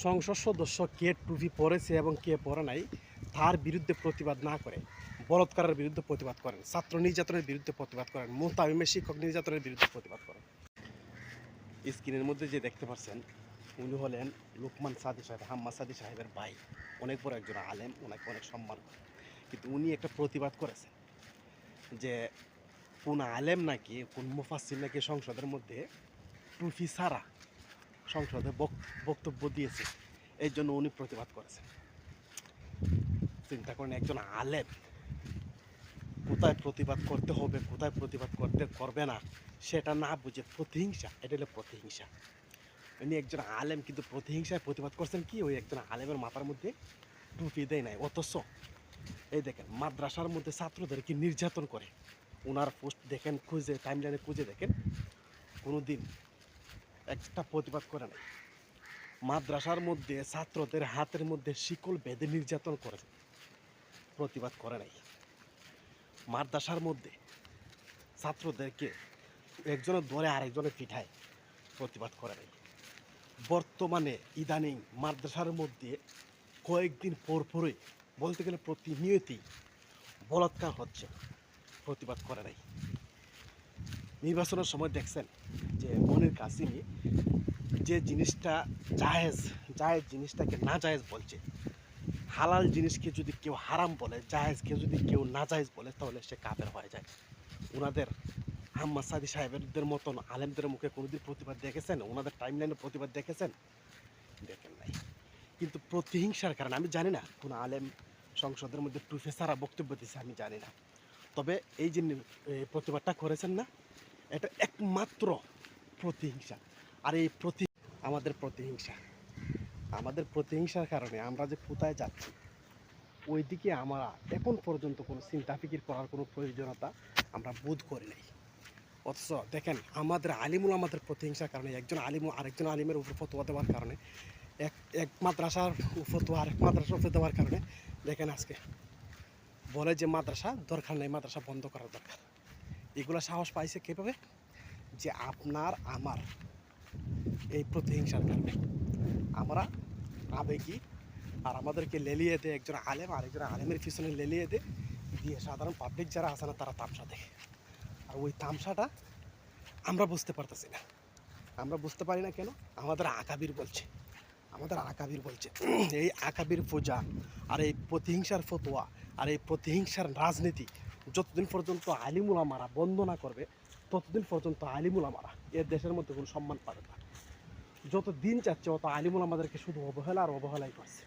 সংসদ সদস্য কে টুপি পরেছে এবং কে পরে নাই তার বিরুদ্ধে প্রতিবাদ না করে বলাৎকারের বিরুদ্ধে প্রতিবাদ করেন, ছাত্র নির্যাতনের বিরুদ্ধে প্রতিবাদ করেন, মোতামিমের শিক্ষক নির্যাতনের বিরুদ্ধে প্রতিবাদ করেন। স্ক্রিনের মধ্যে যে দেখতে পাচ্ছেন উনি হলেন লোকমান সাদি সাহেব, হাম্মা সাদি সাহেবের ভাই। অনেক বড় একজন আলেম, ওনাকে অনেক সম্মান করে। কিন্তু উনি একটা প্রতিবাদ করেছেন যে কোন আলেম নাকি কোন মুফাসসির নাকি সংসদের মধ্যে টুপি ছাড়া সংসদে বক্তব্য দিয়েছে, এই জন্য উনি প্রতিবাদ করেছেন। চিন্তা করেন, একজন আলেম কোথায় প্রতিবাদ করতে হবে, কোথায় প্রতিবাদ করবে না সেটা না বুঝে প্রতিহিংসা, এটা হলো প্রতিহিংসা। উনি একজন আলেম কিন্তু প্রতিহিংসায় প্রতিবাদ করছেন কি, ওই একজন আলেমের মাথার মধ্যে টুপি দেয় নাই। অথচ এই দেখেন মাদ্রাসার মধ্যে ছাত্রদেরকে নির্যাতন করে, ওনার পোস্ট দেখেন, খুঁজে টাইমলাইনে খুঁজে দেখেন, কোনো দিন একটা প্রতিবাদ করে নাই। মাদ্রাসার মধ্যে ছাত্রদের হাতের মধ্যে শিকল বেঁধে নির্যাতন করে, প্রতিবাদ করে নাই। মাদ্রাসার মধ্যে ছাত্রদেরকে একজনের ধরে আরেকজনের পিঠায়, প্রতিবাদ করে নাই। বর্তমানে ইদানিং মাদ্রাসার মধ্যে কয়েকদিন পরপরই, বলতে গেলে প্রতিনিয়তই বলাৎকার হচ্ছে, প্রতিবাদ করে নাই। নির্বাচনের সময় দেখছেন যে মনির কাসিমি যে জিনিসটা জায়েজ জিনিসটাকে না জায়েজ বলছে। হালাল জিনিসকে যদি কেউ হারাম বলে, জায়েজকে যদি কেউ না জায়েজ বলে, তাহলে সে কাফের হয়ে যায়। ওনাদের হাম্মা সাদি সাহেবদের মতন আলেমদের মুখে কোনোদিন প্রতিবাদ দেখেছেন? ওনাদের টাইমলাইনে প্রতিবাদ দেখেছেন? দেখেন নাই। কিন্তু প্রতিহিংসার কারণে, আমি জানি না কোন আলেম সংসদের মধ্যে টুপি ছাড়া বক্তব্য দিয়েছে, আমি জানি না। তবে এই যে প্রতিবাদটা করেছেন না, এটা একমাত্র প্রতিহিংসা। আর এই আমাদের প্রতিহিংসার কারণে আমরা যে কোথায় যাচ্ছি, ওইদিকে আমরা এখন পর্যন্ত কোনো চিন্তা ফিকির করার কোনো প্রয়োজনীয়তা আমরা বোধ করি নাই। অথচ দেখেন আমাদের আমাদের প্রতিহিংসার কারণে একজন আলিম আরেকজন আলিমের উপর ফতোয়া দেওয়ার কারণে, এক মাদ্রাসার ফতোয়া আরেক মাদ্রাসার উপর দেওয়ার কারণে দেখেন আজকে বলে যে মাদ্রাসা দরকার নেই, মাদ্রাসা বন্ধ করার দরকার। এগুলো সাহস পাইছে কীভাবে? যে আপনার আমার এই প্রতিহিংসার কারণে। আমরা আবেগী, আর আমাদেরকে লেলিয়ে দেয় একজন আলেম আরেকজন আলেমের পিছনে লেলিয়ে দিয়ে সাধারণ পাবলিক যারা আছে না, তারা তামসা দেখে। আর ওই তামসাটা আমরা বুঝতে পারতেছি না। আমরা বুঝতে পারি না কেন? আমাদের আকাবির বলছে, এই আকাবির পূজা আর এই প্রতিহিংসার ফতোয়া আর এই প্রতিহিংসার রাজনীতি যতদিন পর্যন্ত আলিমুল আমারা বন্ধ না করবে, ততদিন পর্যন্ত আলিমুল আমারা এর দেশের মধ্যে কোনো সম্মান পাবে না। যত দিন যাচ্ছে তত আলিমুল আমাদেরকে শুধু অবহেলা আর অবহেলাই করছে।